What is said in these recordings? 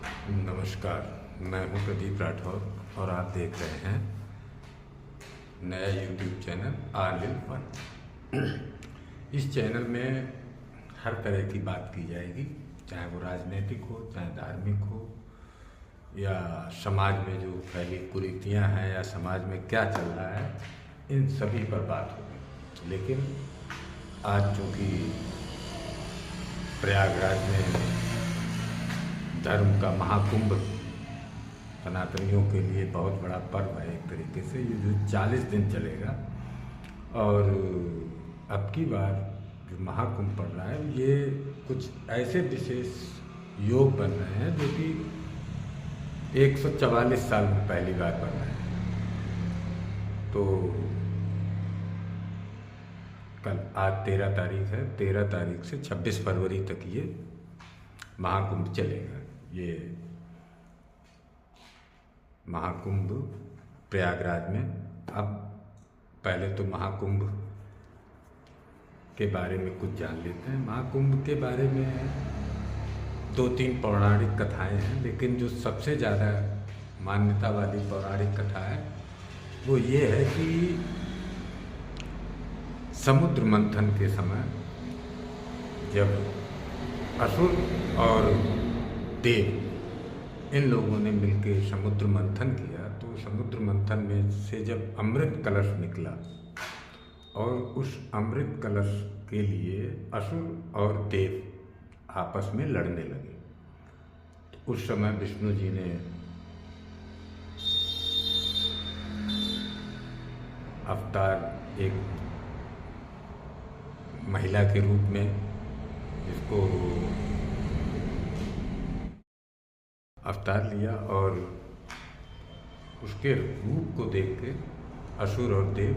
नमस्कार, मैं हूं प्रदीप राठौर और आप देख रहे हैं नया यूट्यूब चैनल आर फन। इस चैनल में हर तरह की बात की जाएगी, चाहे वो राजनीतिक हो, चाहे धार्मिक हो, या समाज में जो फैली कुरीतियाँ हैं या समाज में क्या चल रहा है, इन सभी पर बात होगी। लेकिन आज चूँकि प्रयागराज में धर्म का महाकुंभ सनातनियों के लिए बहुत बड़ा पर्व है, एक तरीके से ये जो 40 दिन चलेगा, और अब की बार जो महाकुंभ पड़ रहा है ये कुछ ऐसे विशेष योग बन रहे हैं जो कि 144 साल में पहली बार बन रहे हैं। तो कल आज 13 तारीख है, 13 तारीख से 26 फरवरी तक ये महाकुंभ चलेगा। ये महाकुंभ प्रयागराज में, अब पहले तो महाकुंभ के बारे में कुछ जान लेते हैं। महाकुंभ के बारे में 2-3 पौराणिक कथाएं हैं, लेकिन जो सबसे ज़्यादा मान्यता वाली पौराणिक कथा है वो ये है कि समुद्र मंथन के समय जब असुर और देव इन लोगों ने मिलकर समुद्र मंथन किया, तो समुद्र मंथन में से जब अमृत कलश निकला और उस अमृत कलश के लिए असुर और देव आपस में लड़ने लगे। तो उस समय विष्णु जी ने अवतार एक महिला के रूप में, जिसको अवतार लिया, और उसके रूप को देख के असुर और देव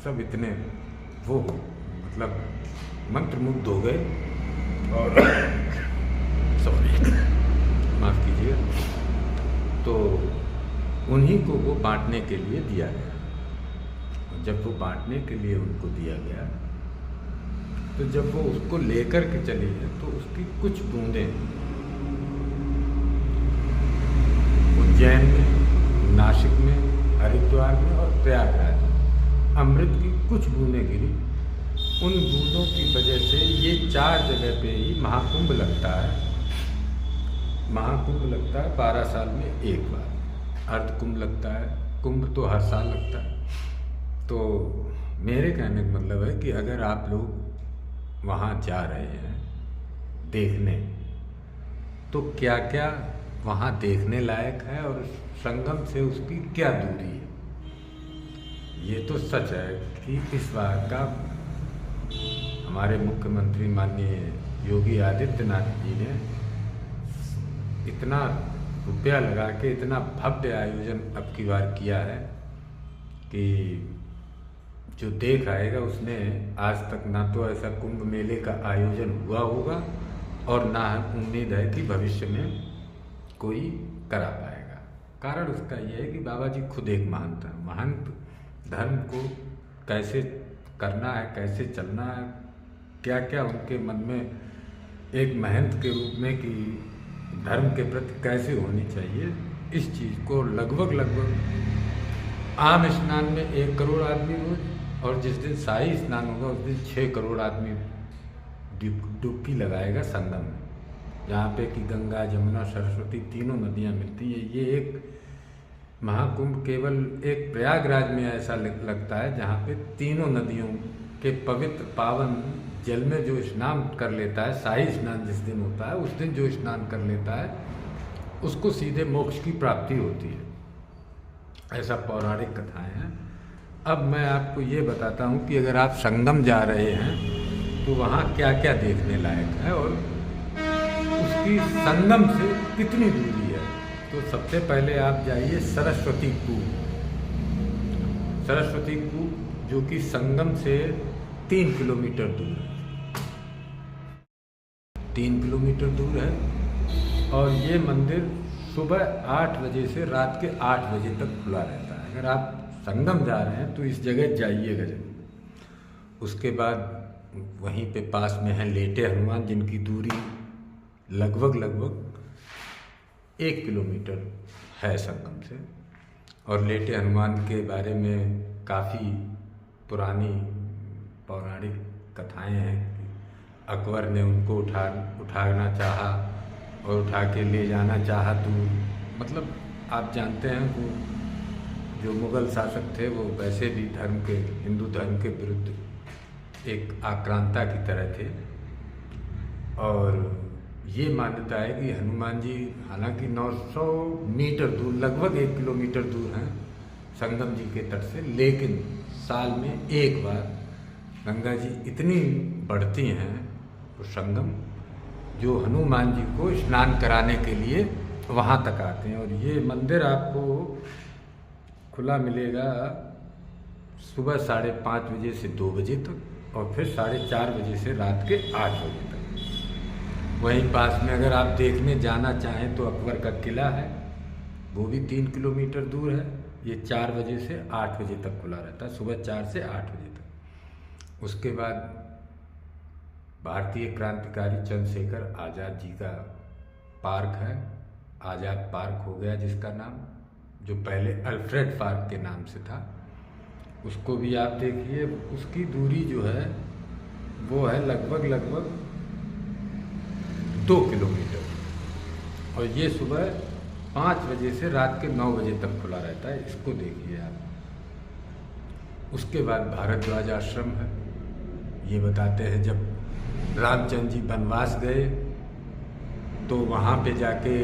सब इतने वो मतलब मंत्रमुग्ध हो गए, और सॉरी माफ़ कीजिए, तो उन्हीं को वो बांटने के लिए दिया गया। जब वो बांटने के लिए उनको दिया गया, तो जब वो उसको लेकर के चली है तो उसकी कुछ बूंदें उज्जैन में, नासिक में, हरिद्वार में और प्रयागराज में अमृत की कुछ बूंदें गिरी। उन बूंदों की वजह से ये 4 जगह पे ही महाकुंभ लगता है। महाकुंभ लगता है 12 साल में एक बार, अर्धकुंभ लगता है, कुंभ तो हर साल लगता है। तो मेरे कहने का मतलब है कि अगर आप लोग वहाँ जा रहे हैं देखने, तो क्या क्या वहाँ देखने लायक है और संगम से उसकी क्या दूरी है। ये तो सच है कि इस बार का हमारे मुख्यमंत्री माननीय योगी आदित्यनाथ जी ने इतना रुपया लगा के इतना भव्य आयोजन अब की बार किया है कि जो देख आएगा उसने आज तक ना तो ऐसा कुंभ मेले का आयोजन हुआ होगा, और ना उम्मीद है कि भविष्य में कोई करा पाएगा। कारण उसका यह है कि बाबा जी खुद एक महंत हैं। महंत धर्म को कैसे करना है, कैसे चलना है, क्या क्या उनके मन में एक महंत के रूप में कि धर्म के प्रति कैसे होनी चाहिए, इस चीज़ को लगभग आम स्नान में 1 करोड़ आदमी रोज, और जिस दिन शाही स्नान होगा उस दिन 6 करोड़ आदमी डुबकी लगाएगा संगम में, जहाँ पे कि गंगा, जमुना, सरस्वती तीनों नदियाँ मिलती हैं। ये एक महाकुंभ केवल एक प्रयागराज में ऐसा लगता है जहाँ पे तीनों नदियों के पवित्र पावन जल में जो स्नान कर लेता है, शाही स्नान जिस दिन होता है उस दिन जो स्नान कर लेता है उसको सीधे मोक्ष की प्राप्ति होती है। ऐसा पौराणिक कथाएं हैं। अब मैं आपको ये बताता हूँ कि अगर आप संगम जा रहे हैं तो वहाँ क्या क्या देखने लायक है और उसकी संगम से कितनी दूरी है। तो सबसे पहले आप जाइए सरस्वती कूप। सरस्वती कूप जो कि संगम से 3 किलोमीटर दूर है, 3 किलोमीटर दूर है, और ये मंदिर सुबह 8 बजे से रात के 8 बजे तक खुला रहता है। अगर आप संगम जा रहे हैं तो इस जगह जाइएगा जरूर। उसके बाद वहीं पे पास में है लेटे हनुमान, जिनकी दूरी लगभग 1 किलोमीटर है संगम से। और लेटे हनुमान के बारे में काफ़ी पुरानी पौराणिक कथाएं हैं कि अकबर ने उनको उठाना चाहा और उठा के ले जाना चाहा दूर। मतलब आप जानते हैं वो जो मुग़ल शासक थे वो वैसे भी हिंदू धर्म के विरुद्ध एक आक्रांता की तरह थे। और ये मान्यता है कि हनुमान जी हालांकि 900 मीटर दूर, लगभग 1 किलोमीटर दूर हैं संगम जी के तट से, लेकिन साल में एक बार गंगा जी इतनी बढ़ती हैं तो संगम, जो हनुमान जी को स्नान कराने के लिए वहाँ तक आते हैं। और ये मंदिर आपको खुला मिलेगा सुबह 5:30 बजे से 2 बजे तक और फिर 4:30 बजे से रात के 8 बजे तक। वहीं पास में अगर आप देखने जाना चाहें तो अकबर का किला है, वो भी 3 किलोमीटर दूर है। ये 4 बजे से 8 बजे तक खुला रहता है, सुबह 4 से 8 बजे तक। उसके बाद भारतीय क्रांतिकारी चंद्रशेखर आज़ाद जी का पार्क है, आज़ाद पार्क हो गया जिसका नाम, जो पहले अल्फ्रेड पार्क के नाम से था। उसको भी आप देखिए, उसकी दूरी जो है वो है लगभग 2 किलोमीटर। और ये सुबह 5 बजे से रात के 9 बजे तक खुला रहता है, इसको देखिए आप। उसके बाद भारद्वाज आश्रम है। ये बताते हैं जब रामचंद्र जी वनवास गए तो वहाँ पे जाके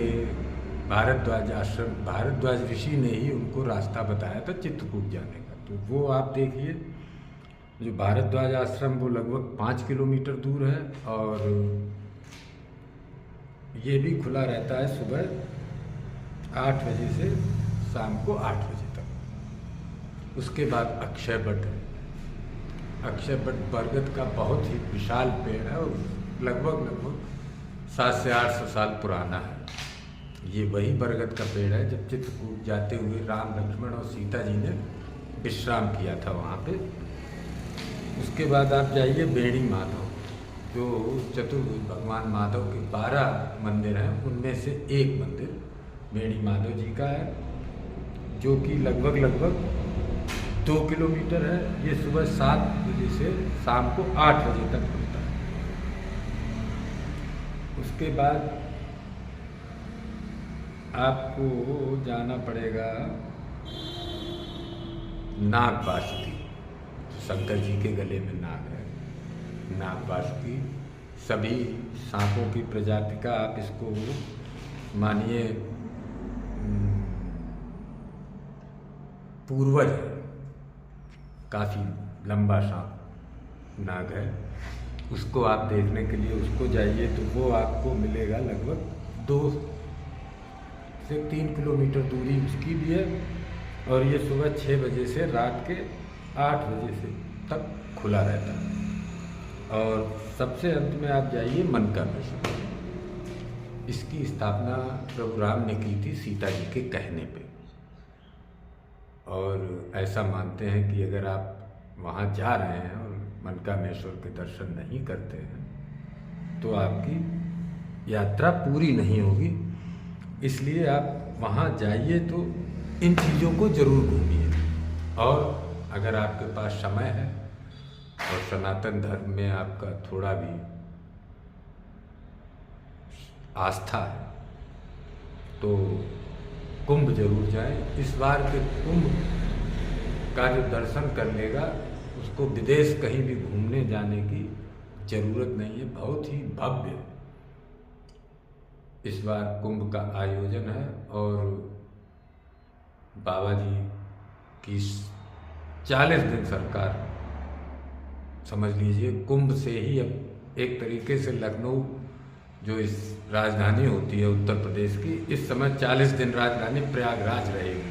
भारद्वाज आश्रम, भारद्वाज ऋषि ने ही उनको रास्ता बताया था चित्रकूट जाने का। तो वो आप देखिए, जो भारद्वाज आश्रम वो लगभग 5 किलोमीटर दूर है। और ये भी खुला रहता है सुबह 8 बजे से शाम को 8 बजे तक। उसके बाद अक्षय वट है। अक्षय वट बरगद का बहुत ही विशाल पेड़ है और लगभग 700 से 800 साल पुराना है। ये वही बरगद का पेड़ है जब चित्रकूट जाते हुए राम, लक्ष्मण और सीता जी ने विश्राम किया था वहाँ पे। उसके बाद आप जाइए बेड़ी माधव, जो चतुर्भुज भगवान माधव के 12 मंदिर हैं, उनमें से एक मंदिर बेड़ी माधव जी का है, जो कि लगभग 2 किलोमीटर है। ये सुबह 7 बजे से शाम को 8 बजे तक खुलता है। उसके बाद आपको जाना पड़ेगा नाग बासुकी, शंकर जी के गले में नाग है। नाग बासुकी सभी सांपों की प्रजाति का आप इसको मानिए पूर्वज है, काफ़ी लंबा सांप नाग है। उसको आप देखने के लिए उसको जाइए तो वो आपको मिलेगा लगभग 2 से 3 किलोमीटर दूरी उसकी भी है। और ये सुबह 6 बजे से रात के 8 बजे से तक खुला रहता है। और सबसे अंत में आप जाइए मनकामेश्वर। इसकी स्थापना प्रभु राम ने की थी सीता जी के कहने पे। और ऐसा मानते हैं कि अगर आप वहाँ जा रहे हैं और मनकामेश्वर के दर्शन नहीं करते हैं तो आपकी यात्रा पूरी नहीं होगी। इसलिए आप वहाँ जाइए तो इन चीज़ों को ज़रूर घूमिए। और अगर आपके पास समय है और सनातन धर्म में आपका थोड़ा भी आस्था है तो कुंभ जरूर जाएं। इस बार के कुंभ का जो दर्शन कर लेगा उसको विदेश कहीं भी घूमने जाने की ज़रूरत नहीं है। बहुत ही भव्य इस बार कुंभ का आयोजन है। और बाबा जी की 40 दिन सरकार, समझ लीजिए कुंभ से ही अब एक तरीके से लखनऊ जो इस राजधानी होती है उत्तर प्रदेश की, इस समय 40 दिन राजधानी प्रयागराज रहेगी।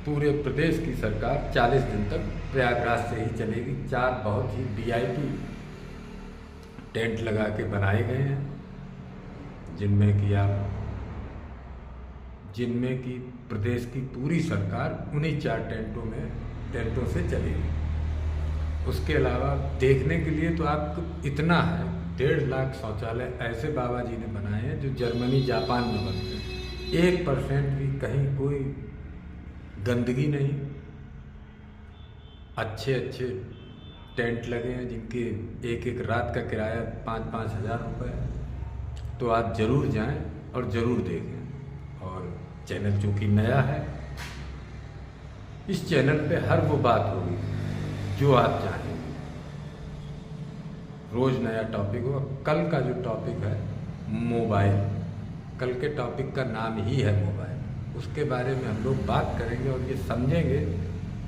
पूरे प्रदेश की सरकार 40 दिन तक प्रयागराज से ही चलेगी। 4 बहुत ही VIP टेंट लगा के बनाए गए हैं, जिनमें कि प्रदेश की पूरी सरकार उन्हीं 4 टेंटों से चलेगी। उसके अलावा देखने के लिए तो आपको इतना है, 1.5 लाख शौचालय ऐसे बाबा जी ने बनाए हैं जो जर्मनी, जापान में बनते हैं। 1% भी कहीं कोई गंदगी नहीं, अच्छे अच्छे टेंट लगे हैं जिनके एक एक रात का किराया 5-5 हज़ार रुपये है। तो आप ज़रूर जाएं और ज़रूर देखें। और चैनल चूँकि नया है, इस चैनल पे हर वो बात होगी जो आप चाहेंगे। रोज़ नया टॉपिक होगा। कल का जो टॉपिक है मोबाइल, कल के टॉपिक का नाम ही है मोबाइल। उसके बारे में हम लोग बात करेंगे और ये समझेंगे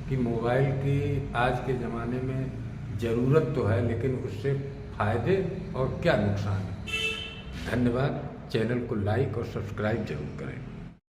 कि मोबाइल की आज के ज़माने में ज़रूरत तो है, लेकिन उससे फ़ायदे और क्या नुकसान है। धन्यवाद। चैनल को लाइक और सब्सक्राइब जरूर करें।